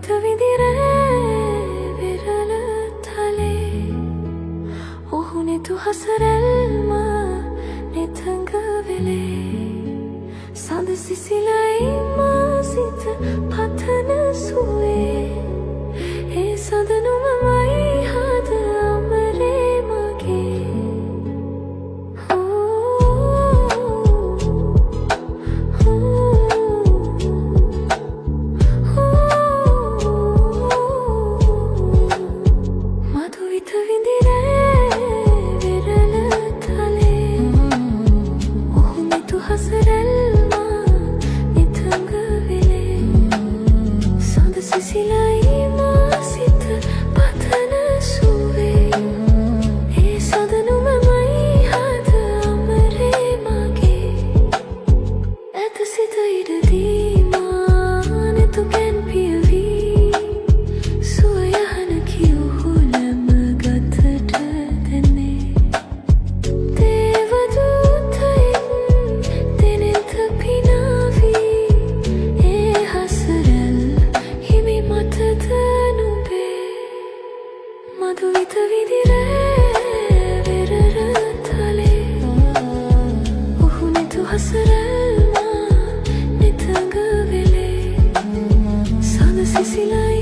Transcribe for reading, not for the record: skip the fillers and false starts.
විත විදිරේ විරල තලේ ඔහු නෙතු හසරැල්ම නෙතඟ වෙලේ සඳ සිසිලයි මා සිත පතන සුවේ ඒ සදනුමමයි හද අමරේ මගේ මధුවිත විදිරේ විරල තලේ ඔහු නෙතු හසරැල්ම නෙතඟ වෙලේ සඳ සිසිලයි